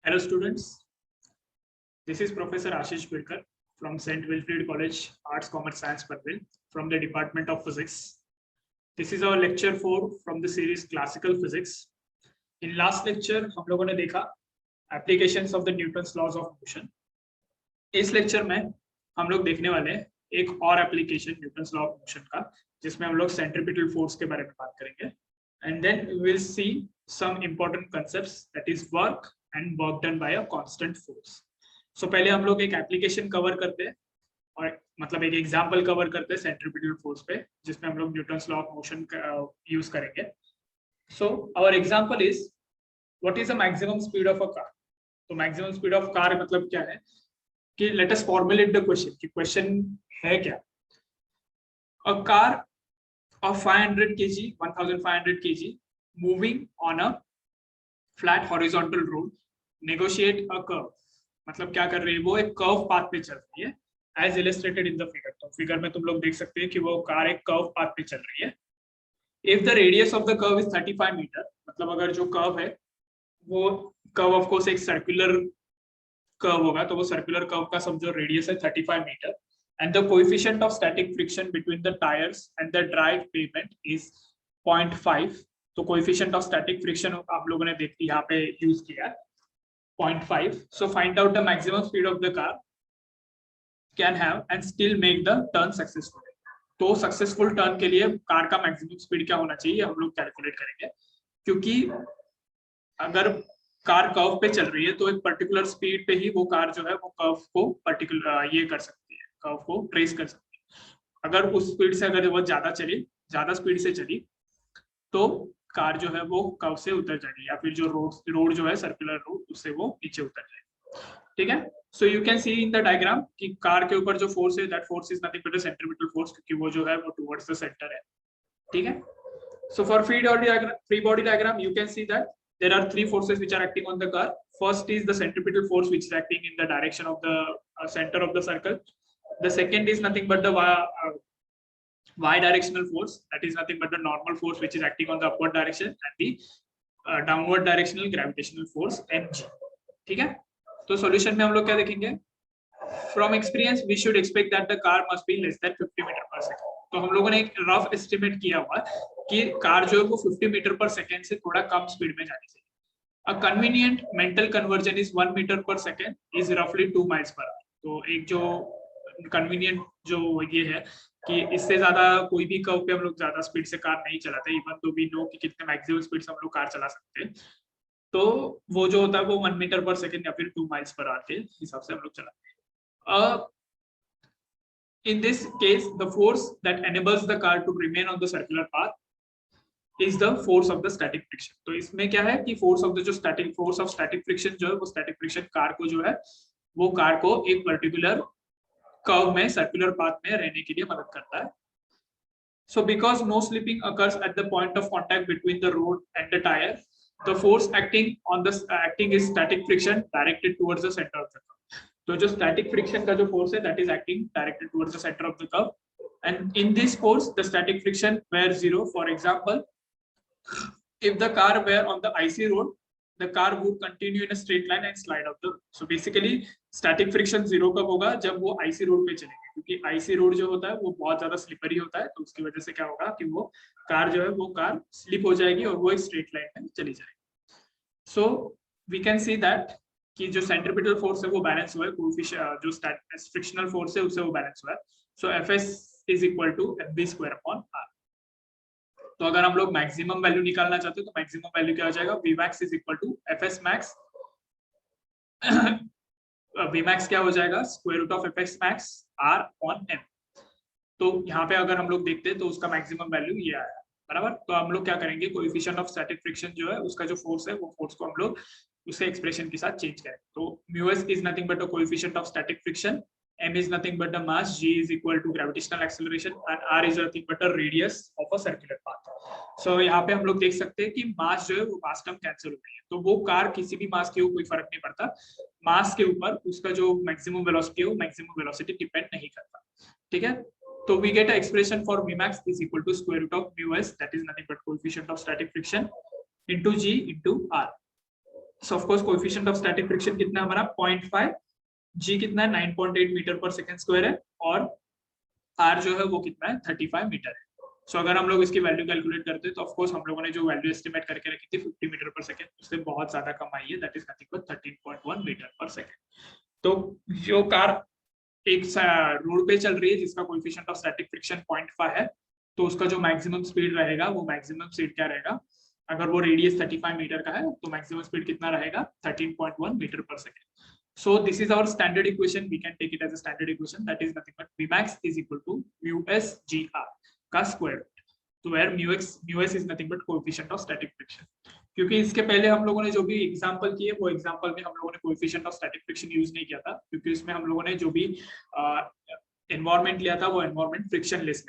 Hello students, this is Professor Ashish Pirkar from St. Wilfrid College, Arts, Commerce, Science, Parvin from the Department of Physics. This is our lecture 4 from the series Classical Physics. In last lecture, हम लोगों ने देखा applications of the Newton's laws of motion. इस lecture में हम लोग देखने वाले हैं एक और application Newton's law of motion का, जिसमें हम लोग centripetal force के बारे में बात करेंगे. And then we will see some important concepts, that is work and work done by a constant force. So पहले हम लोग एक एप्लीकेशन कवर करते हैं और मतलब एक एग्जांपल कवर करते हैं सेंट्रीपिटल फोर्स पे, जिसमें हम लोग Newton's law of motion use करेंगे. So our example is what is the maximum speed of a car. तो मैक्सिमम स्पीड ऑफ कार मतलब क्या है कि let us formulate the question कि क्वेश्चन है क्या. A car of 500 kg 1500 kg moving on a flat horizontal road negotiate a curve. मतलब क्या कर रही है, वो एक कर्व पाथ पे चल रही है as illustrated in the figure. तो फिगर में तुम लोग देख सकते हैं कि वो कार एक कर्व पाथ पे चल रही है. if the radius of the curve is 35 metre, मतलब अगर जो कर्व है वो कर्व ऑफ कोर्स एक सर्कुलर कर्व होगा, तो वो सर्कुलर कर्व का समझो रेडियस है 35 metre. And the coefficient of static friction between the tires and the drive pavement is 0.5. तो coefficient of static friction आप लोगों ने देखी यहाँ पे यूज किया 0.5. So find out the maximum speed of the car can have and still make the turn successful. तो successful turn के लिए कार का मैक्सिमम स्पीड क्या होना चाहिए हम लोग कैलकुलेट करेंगे, क्योंकि अगर कार कर्व पे चल रही है तो एक पर्टिकुलर स्पीड पे ही वो कार जो है वो कर्व को पर्टिकुलर ये कर सकती है, कर्व को ट्रेस कर सकती है. अगर उस स्पीड से अगर वो ज्यादा स्पीड से चली तो कार जो है वो कर्व से उतर जाएगी, या फिर जो रोड जो है सर्कुलर रोड उससे वो नीचे उतर जाएगी. ठीक है. So you can C in the diagram कि कार के ऊपर जो फोर्स है that force is nothing but the centripetal force, क्योंकि वो जो है वो टुवर्ड्स द सेंटर है. ठीक है. So for free body diagram you can see that there are three forces which are acting on the car. First is the centripetal force, which is acting in the direction of the center of the circle. The second is nothing but the y directional force, that is nothing but the normal force which is acting on the upward direction, and the downward directional gravitational force mg. ठीक है. तो solution में हम लोग क्या देखेंगे, from experience we should expect that the car must be less than 50 metre per second. तो हम लोगों ने एक रफ एस्टिमेट किया हुआ कि कार जो है वो 50 मीटर पर सेकंड से थोड़ा कम स्पीड में जानी चाहिए. A convenient mental conversion is 1 meter per second is roughly 2 miles per hour. तो एक जो कन्वीनियंट जो ये है कि इससे ज्यादा कोई भी कर्व पे हम लोग ज्यादा स्पीड से कार नहीं चलाते, इवन तो वी नो कि कितने मैक्सिमम स्पीड से हम लोग कार चला सकते हैं. तो वो जो होता है वो 1 मीटर पर सेकंड या फिर 2 miles per hour के हिसाब से हम लोग चलाते हैं. In this case, the force that enables the car to remain on the circular path is the force of the static friction. तो इसमें क्या है कि force of static friction जो है वो static friction कार को जो है वो कार को एक particular curve में circular path में रहने के लिए मदद करता है. So because no slipping occurs at the point of contact between the road and the tire, the force acting is static friction directed towards the center of the curve. तो जो static friction का जो force है that is acting directed towards the center of the curve, and in this force the static friction were zero. For example, if the car were on the icy road, the car would continue in a straight line and slide off the road. So basically static friction zero कब होगा, जब वो icy road पे चलेगी, क्योंकि icy road जो होता है वो बहुत ज्यादा स्लिपरी होता है, तो उसकी वजह से क्या होगा कि वो कार जो है वो कार स्लिप हो जाएगी और वो एक स्ट्रेट लाइन में चली जाएगी. So we can see that कि जो सेंट्रीपिटल फोर्स है वो बैलेंस हुआ है, कोएफिशिएंट जो फ्रिक्शनल फोर्स है उससे वो बैलेंस हुआ है. सो Fs is equal to Fb square upon r. तो अगर हम लोग मैक्सिमम वैल्यू निकालना चाहते हैं तो मैक्सिमम वैल्यू क्या हो जाएगा, Vmax is equal to Fs max. Vmax क्या हो जाएगा, square root of Fs max r on m. तो यहाँ पे अगर हम लोग देखते हैं तो उसका मैक्सिमम वैल्यू ये आया बराबर. तो हम लोग क्या करेंगे, कोएफिशिएंट ऑफ स्टैटिक फ्रिक्शन जो है उसका जो फोर्स है वो फोर्स को हम लोग उसे एक्सप्रेशन के साथ चेंज करेंगे. तो μs is nothing but the coefficient of static friction, m is nothing but the mass, g is equal to gravitational acceleration, and r is nothing but the radius of a circular path. So यहाँ पे हम लोग देख सकते हैं कि मास जो है वो मास टर्म कैंसिल हो गई है, तो वो कार किसी भी मास के ऊपर कोई फर्क नहीं पड़ता, मास के ऊपर उसका जो मैक्सिमम वेलोसिटी है वो मैक्सिमम वेलोसिटी डिपेंड नहीं करता. ठीक है. तो we get an expression for Vmax is equal to square root of μs, that is nothing but coefficient of static friction, into g into r. So of course coefficient of static friction कितना है हमारा 0.5, जी कितना है 9.8 metre per second square है, और are जो है वो कितना है 35 मीटर है। सो अगर हम लोग इसकी वैल्यू कैलकुलेट करते हैं तो ऑफ कोर्स हम लोगों ने जो वैल्यू एस्टिमेट करके रखी थी 50 मीटर पर सेकंड, उससे बहुत ज्यादा कम आई है, that is nothing but 13.1 metre per second. तो जो कार एक रोड पे चल रही है जिसका कोएफिशिएंट ऑफ स्टैटिक फ्रिक्शन 0.5 है, तो उसका जो मैक्सिमम स्पीड रहेगा वो मैक्सिमम स्पीड क्या रहेगा, अगर वो रेडियस 35 मीटर का है तो मैक्सिमम स्पीड कितना रहेगा 13.1 metre per second. So this is our standard equation. We can take it as a standard equation. That is nothing but Vmax is equal to mu s g r का square root. So where mu s is nothing but coefficient of static friction. क्योंकि इसके पहले हम लोगों ने जो भी example किए वो एग्जांपल में हम लोगों ने coefficient of static friction use नहीं किया था, क्योंकि इसमें हम लोगों ने जो भी एनवायरनमेंट लिया था वो एनवायरनमेंट फ्रिक्शनलेस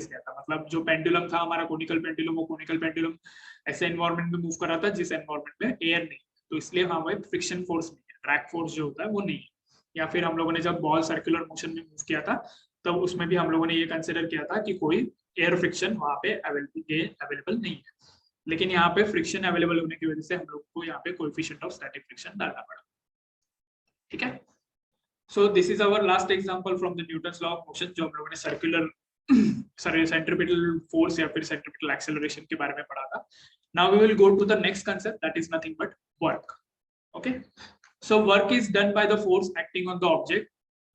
लिया था। मतलब जो पेंडुलम था हमारा कोनिकल पेंडुलम, वो कोनिकल पेंडुलम ऐसे एनवायरनमेंट में मूव कर रहा था जिस एनवायरनमेंट में एयर नहीं, तो इसलिए वहां पे फ्रिक्शन फोर्स नहीं है, ड्रैग फोर्स जो होता है वो नहीं है। या फिर हम लोगों ने जब बॉल सर्कुलर मोशन में मूव किया था तब उसमें भी हम लोगों ने ये कंसिडर किया था कि कोई एयर फ्रिक्शन वहां पे अवेलेबल नहीं है, लेकिन यहाँ पे फ्रिक्शन अवेलेबल होने की वजह से हम लोग को यहाँ पे कोएफिशिएंट ऑफ स्टैटिक फ्रिक्शन डालना पड़ा। ठीक है, so this is our last example from the Newton's law of motion, जो हम लोगों ने सर्कुलर सेंट्रीपिटल फोर्स या फिर सेंट्रीपिटल एक्सेलरेशन के बारे में पढ़ा था। Now we will go to the next concept, that is nothing but work. Okay, so work is done by the force acting on the object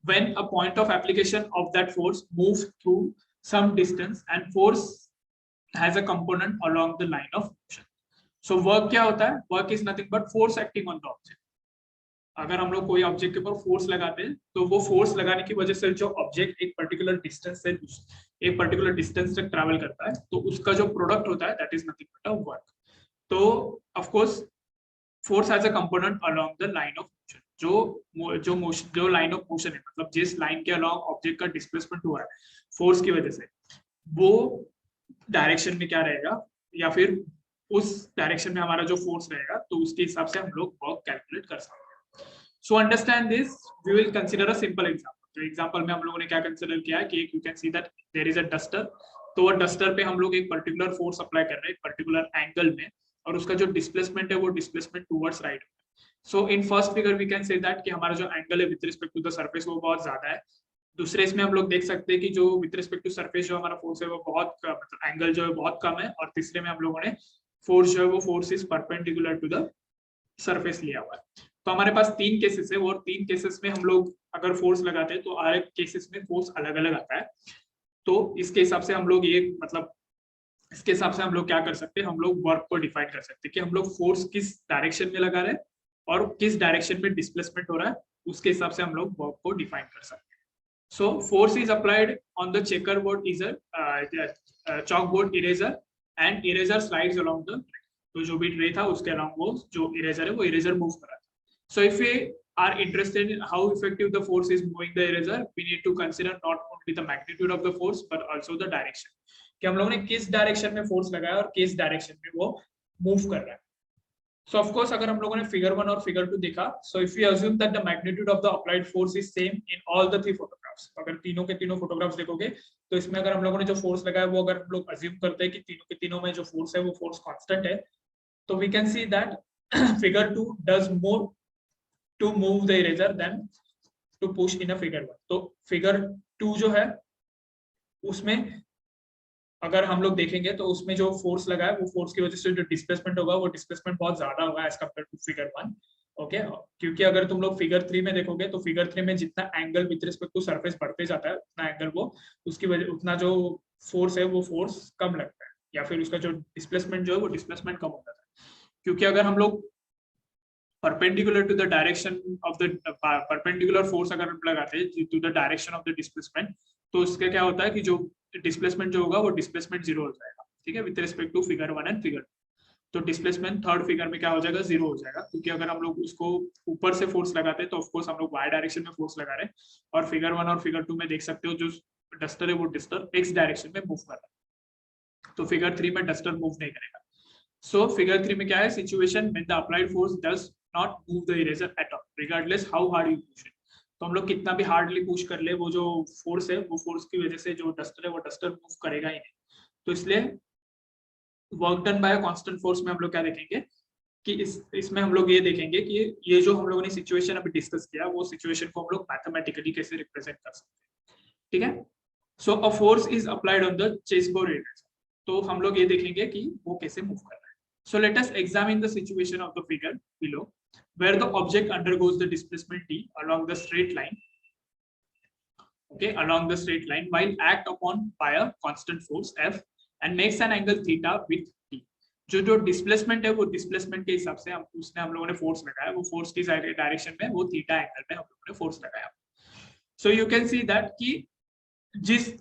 when a point of application of that force moves through some distance and force has a component along the line of motion. So work क्या होता है, work is nothing but force acting on the object. अगर हम लोग कोई object के ऊपर force लगाते हैं तो वो फोर्स लगाने की वजह से जो ऑब्जेक्ट एक पर्टिकुलर डिस्टेंस से एक पर्टिकुलर डिस्टेंस तक ट्रैवल करता है तो उसका जो प्रोडक्ट होता है that is nothing but a work. तो of course force has a component along the line of motion, जो लाइन ऑफ मोशन है, मतलब जिस लाइन के अलोंग ऑब्जेक्ट का डिस्प्लेसमेंट हुआ है फोर्स की वजह से, वो डायरेक्शन में क्या रहेगा या फिर उस डायरेक्शन में हमारा जो फोर्स रहेगा तो उसके हिसाब से हम लोग वर्क कैलकुलेट कर सकते हैं। So understand this, we will consider a simple example. तो एग्जांपल में हम लोगों ने क्या कंसीडर किया है कि you can see that there is a duster, तो वो डस्टर पे हम लोग एक पर्टिकुलर फोर्स अप्लाई कर रहे हैं पर्टिकुलर एंगल में, और उसका जो डिस्प्लेसमेंट है वो displacement towards right. So in first figure we can say that कि हमारा जो एंगल है with respect to the surface वो बहुत ज्यादा है। दूसरे इसमें हम लोग देख सकते हैं कि जो विद रिस्पेक्ट टू सरफेस जो हमारा फोर्स है वो बहुत मतलब एंगल जो है बहुत कम है, और तीसरे में हम लोगों ने फोर्स जो है वो force is perpendicular to the surface लिया हुआ है। तो हमारे पास तीन केसेस है और तीन केसेस में हम लोग अगर फोर्स लगाते हैं तो हर एक केसेस में फोर्स अलग अलग आता है। तो इसके हिसाब से हम लोग ये मतलब इसके हिसाब से हम लोग क्या कर सकते हैं, हम लोग वर्क को डिफाइन कर सकते हैं कि हम लोग फोर्स किस डायरेक्शन में लगा रहे हैं और किस डायरेक्शन में डिस्प्लेसमेंट हो रहा है, उसके हिसाब से हम लोग वर्क को डिफाइन कर सकते हैं। So force is applied on the checker board eraser, chalk board eraser and eraser slides along the, तो जो भी ट्रे था उसके अलोंग वो जो इरेजर है वो इरेजर मूव कर रहा है। So if we are interested in how effective the force is moving the eraser, we need to consider not only the magnitude of the force but also the direction, कि हम लोगों ने किस direction में force लगाया और किस direction में वो मूव कर रहा है। So of course अगर हम लोगों ने फिगर 1 और फिगर 2 देखा, so if we assume that the magnitude of the applied force is same in all the three photographs, अगर तीनों के तीनों फोटोग्राफ्स देखोगे तो इसमें अगर हम लोगों ने जो फोर्स लगाया वो अगर हम लोग अज्यूम करते हैं कि तीनों के तीनों में जो फोर्स है वो फोर्स कांस्टेंट है, तो we can see that figure 2 does more to move the eraser than to push in a figure 1। तो फिगर 2 जो है उसमें अगर हम लोग देखेंगे तो उसमें जो फोर्स लगा है वो फोर्स की वजह से जो डिस्प्लेसमेंट होगा वो डिस्प्लेसमेंट बहुत ज्यादा होगा as compare to figure 1। Okay, क्योंकि अगर तुम लोग फिगर 3 में देखोगे तो फिगर 3 में जितना angle with respect to surface बढ़ते जाता है उतना एंगल वो उसकी वजह उतना जो फोर्स है वो फोर्स कम लगता है, या फिर उसका जो डिस्प्लेसमेंट जो है वो डिस्प्लेसमेंट कम हो जाता है। क्योंकि अगर हम लोग perpendicular to the direction of the perpendicular force अगर हम लगाते हैं to the direction of the displacement, तो उसका क्या होता है कि जो डिस्प्लेसमेंट जो होगा वो डिस्प्लेसमेंट जीरो हो जाएगा। ठीक है, with respect to figure 1 and figure 2, तो डिस्प्लेसमेंट थर्ड फिगर में क्या हो जाएगा, जीरो हो जाएगा। क्योंकि अगर हम लोग उसको ऊपर से फोर्स लगाते हैं तो ऑफकोर्स हम लोग वाई डायरेक्शन में फोर्स लगा रहे हैं, और फिगर 1 और फिगर 2 में देख सकते हो जो डस्टर है वो डस्टर एक्स डायरेक्शन में मूव कर रहा है, तो फिगर 3 में डस्टर मूव नहीं करेगा। सो फिगर 3 में क्या है situation, when the applied force does not move the eraser at all regardless how hard you push it। तो हम लोग कितना भी हार्डली पुश कर ले वो जो फोर्स है वो फोर्स की वजह से जो डस्टर है वो डस्टर मूव करेगा ही नहीं। तो इसलिए work done by constant force में हम लोग क्या देखेंगे कि इसमें हम लोग ये देखेंगे कि ये जो हम लोगों ने सिचुएशन अभी डिस्कस किया वो सिचुएशन को हम लोग मैथमेटिकली कैसे रिप्रेजेंट कर सकते हैं, ठीक है। So a force is applied on the chessboard area, तो हम लोग ये देखेंगे कि वो कैसे मूव कर रहा है। So let us examine the situation of the figure below where the object undergoes the displacement d along the straight line, okay, along the straight line while act upon by a constant force f and makes an angle theta with t। जो displacement है वो displacement के हिसाब से हम लोगों ने force लगाया, वो फोर्स की डायरेक्शन में वो थीटा एंगल में हम लोगों ने फोर्स लगाया। So you can see that कि जिस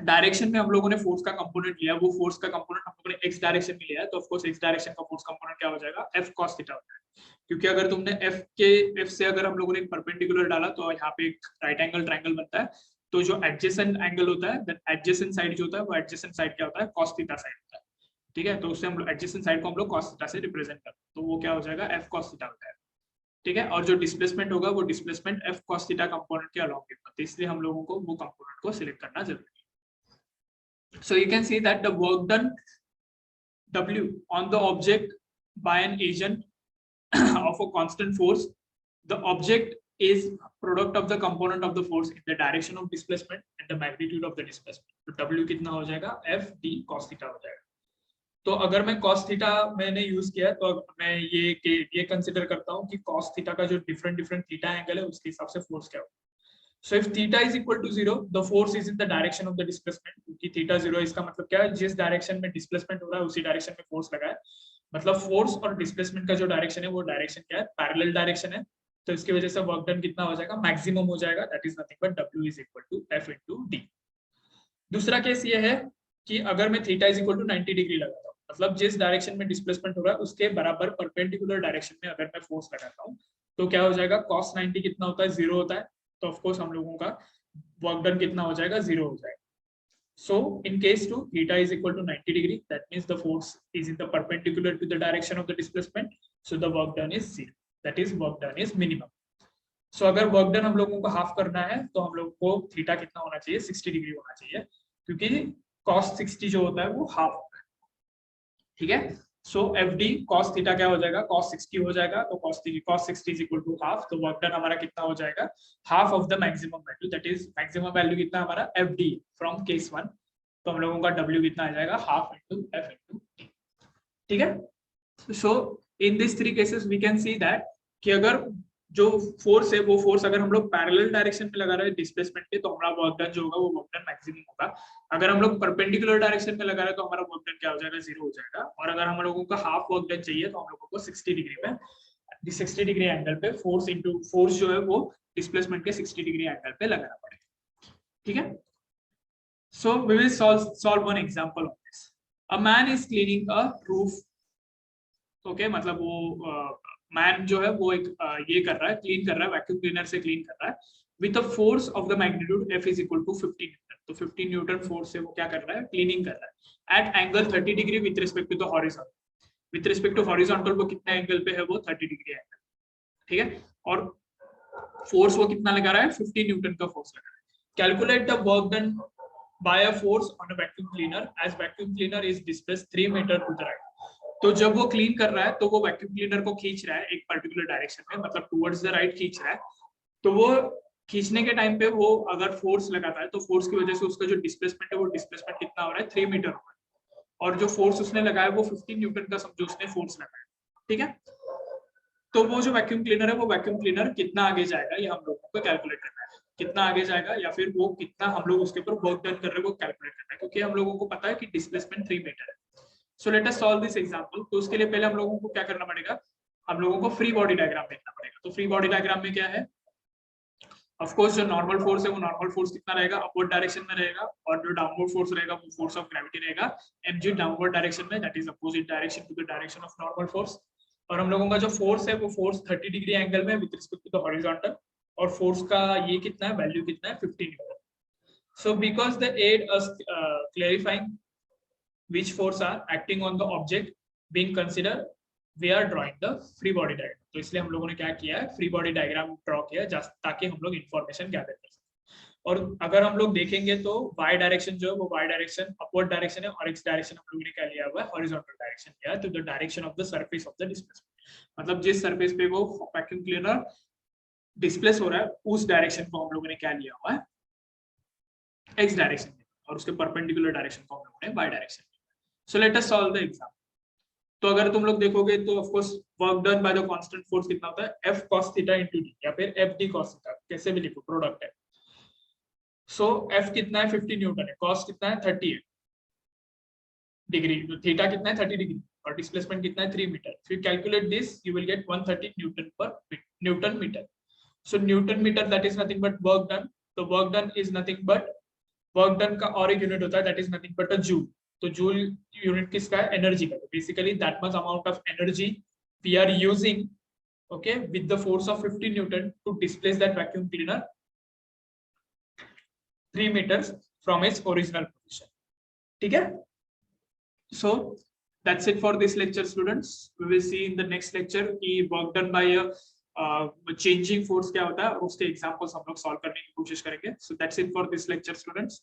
डायरेक्शन में हम लोगों ने फोर्स का कंपोनेंट लिया, वो फोर्स का कंपोनेंट हम लोगों ने एक्स डायरेक्शन में लिया है, तो ऑफ कोर्स एक्स डायरेक्शन का फोर्स कंपोनेंट क्या हो जाएगा, एफ कॉस थीटा होता है। क्योंकि अगर तुमने एफ से अगर हम लोगों ने एक परपेंडिकुलर डाला तो यहाँ पे एक राइट एंगल ट्रायंगल बनता है, तो जो एडजेसेंट एंगल होता है, दैट एडजेसेंट साइड जो होता है वो एडजेसेंट साइड क्या होता है, कॉस थीटा साइड होता है, ठीक है। तो उससे हम लोग एडजेसेंट साइड को हम लोग कॉस थीटा से रिप्रेजेंट करते हैं, तो वो क्या हो जाएगा, एफ कॉस थीटा होता है, ठीक है। और जो डिस्प्लेसमेंट होगा वो displacement F cos theta component के अलोंग होगा, तो इसलिए हम लोगों को वो कंपोनेंट को सिलेक्ट करना जरूरी है। So you can see that the work done W on the object by an agent of a constant force, the object is product of the component of the force in the direction of displacement and the magnitude of the displacement। तो W कितना हो जाएगा, F D cos theta हो जाएगा। तो अगर मैं cos theta मैंने यूज किया तो मैं ये कंसिडर करता हूँ कि cos थीटा का जो डिफरेंट थीटा एंगल है उसके हिसाब से फोर्स क्या होगा। So if theta is equal to 0, the force is in the direction of the displacement। क्योंकि थीटा 0 इसका मतलब क्या है, जिस डायरेक्शन में डिस्प्लेसमेंट हो रहा है उसी डायरेक्शन में फोर्स लगा है, मतलब फोर्स और डिस्प्लेसमेंट का जो डायरेक्शन है वो डायरेक्शन क्या है, पैरेलल डायरेक्शन है, तो इसकी वजह से वर्क डन कितना हो जाएगा, मैक्सिमम हो जाएगा, that is nothing but W is equal to F into D। दूसरा केस ये है कि अगर मैं theta is equal to 90 degree लगाता हूँ, मतलब जिस डायरेक्शन में डिस्प्लेसमेंट हो रहा है उसके बराबर परपेंडिकुलर डायरेक्शन में अगर मैं फोर्स लगाता हूँ तो क्या हो जाएगा, cos 90 कितना होता है, 0 होता है, तो ऑफ कोर्स हम लोगों का वर्क डन कितना हो जाएगा, 0 हो जाएगा। So in case 2 theta is equal to 90 degree, that means the force is in the perpendicular to the direction of the displacement, so the work done is 0, that is work done is minimum। So अगर work done हम लोगों को half करना है तो हम लोगों को थीटा कितना होना चाहिए, 60 डिग्री होना चाहिए, क्योंकि cos 60 जो होता है वो हाफ होता है, ठीक है। सो एफ डी cos थीटा क्या हो जाएगा, cos 60 हो जाएगा, तो cos 60 is equal to half, तो वर्क डन हमारा कितना हो जाएगा, half of the maximum value, that is maximum value कितना हमारा एफ डी फ्रॉम केस 1, तो हम लोगों का W कितना आ जाएगा, half into F into D, ठीक है। So in this three cases we can see that कि अगर जो फोर्स है वो फोर्स अगर हम लोग पैरेलल डायरेक्शन में लगा रहे हैं डिस्प्लेसमेंट के, तो हमारा वर्क डन जो होगा वो वर्क डन मैक्सिमम होगा। अगर हम लोग परपेंडिकुलर डायरेक्शन में लगा रहे हैं तो हमारा वर्क डन क्या हो जाएगा, 0 हो जाएगा। और अगर हम लोगों को हाफ वर्क डन चाहिए तो हम लोगों को 60 डिग्री में 60 डिग्री एंगल पे फोर्स इनटू फोर्स जो है वो डिस्प्लेसमेंट के 60 डिग्री एंगल पे लगाना पड़ेगा, ठीक है। So we will solve one example of this. A man is cleaning a roof. Okay, मतलब वो मैन जो है वो एक ये कर रहा है, क्लीन कर रहा है, वैक्यूम क्लीनर से क्लीन कर रहा है with a force of the magnitude F is equal to 50 Newton. तो 50 न्यूटन फोर्स से वो क्या कर रहा है, क्लीनिंग कर रहा है at angle 30 degree with respect to the horizontal। with respect to horizontal वो कितना एंगल पे है, वो 30 डिग्री एंगल, ठीक है। और फोर्स वो कितना लगा रहा है, 50 न्यूटन का फोर्स लगा रहा है। Calculate the work done by a force on a vacuum cleaner as vacuum cleaner is displaced 3 meter to the right। तो जब वो क्लीन कर रहा है तो वो वैक्यूम क्लीनर को खींच रहा है एक पर्टिकुलर डायरेक्शन में, मतलब टुवर्ड्स द राइट खींच रहा है, तो वो खींचने के टाइम पे वो अगर फोर्स लगाता है तो फोर्स की वजह से उसका जो डिस्प्लेसमेंट है वो डिस्प्लेसमेंट कितना हो रहा है, 3 मीटर हो रहा है, और जो फोर्स उसने लगाया वो 15 न्यूटन का समझो उसने फोर्स लगाया, ठीक है। तो वो जो वैक्यूम क्लीनर है वो वैक्यूम क्लीनर कितना आगे जाएगा ये हम लोगों को कैलकुलेट करना है, कितना आगे जाएगा या फिर वो कितना हम लोग उसके ऊपर वर्क डन कर रहे हैं वो कैलकुलेट करना है, क्योंकि हम लोगों को पता है कि डिस्प्लेसमेंट 3 मीटर है। So let us solve this example. तो उसके लिए पहले हम लोगों को क्या करना पड़ेगा, हम लोगों को फ्री बॉडी डायग्राम देखना पड़ेगा। तो फ्री बॉडी डायग्राम में क्या है, ऑफ कोर्स जो नॉर्मल फोर्स है वो नॉर्मल फोर्स कितना रहेगा, अपवर्ड डायरेक्शन में रहेगा, और जो डाउनवर्ड फोर्स रहेगा वो फोर्स ऑफ ग्रेविटी रहेगा mg डाउनवर्ड डायरेक्शन में, that is opposite direction to the direction of normal force. और हम लोगों का जो फोर्स है वो फोर्स 30 डिग्री एंगल में with respect to the horizontal, और फोर्स का ये कितना है, वैल्यू कितना है, 15 newton. So because the add us clarifying which force are acting on the object being considered, we are drawing the free body diagram। तो इसलिए हम लोगों ने क्या किया है, फ्री बॉडी डायग्राम ड्रॉ किया ताकि हम लोग इंफॉर्मेशन गैदर कर सकें। और अगर हम लोग देखेंगे तो y डायरेक्शन जो है वो y डायरेक्शन अपवर्ड डायरेक्शन है और x डायरेक्शन हम लोगों ने क्या लिया हुआ है हॉरिजॉन्टल डायरेक्शन लिया है, तो the direction of the surface of the displacement, मतलब जिस सरफेस पे वो वैक्यूम क्लीनर डिस्प्लेस हो रहा है उस डायरेक्शन को हम लोगों ने क्या लिया हुआ है x डायरेक्शन में, और उसके परपेंडिकुलर डायरेक्शन को हम लोगों ने y डायरेक्शन में। So let us solve the example. तो अगर तुम लोग देखोगे तो of course work done by the constant force कितना होता है F cos theta into d या फिर F d cos थीटा, कैसे भी लिखो, प्रोडक्ट है। सो F कितना है 50 न्यूटन है, cos कितना है 30 है डिग्री, तो थीटा कितना है 30 डिग्री और डिस्प्लेसमेंट कितना है 3 metre. If you calculate this you will get 130 newton पर newton metre. So newton metre that is nothing but work done, तो work done is nothing but, work done का और एक यूनिट होता है that is nothing but a joule, तो joule unit किसका है एनर्जी का, तो basically that much amount of energy we are using okay with the force of 50 newton to displace that vacuum cleaner 3 meters from its original position. ठीक है, so that's it for this lecture students. We will see in the next lecture कि work done by a changing force क्या होता है और उसके examples हम लोग solve करने की कोशिश करेंगे. So that's it for this lecture students.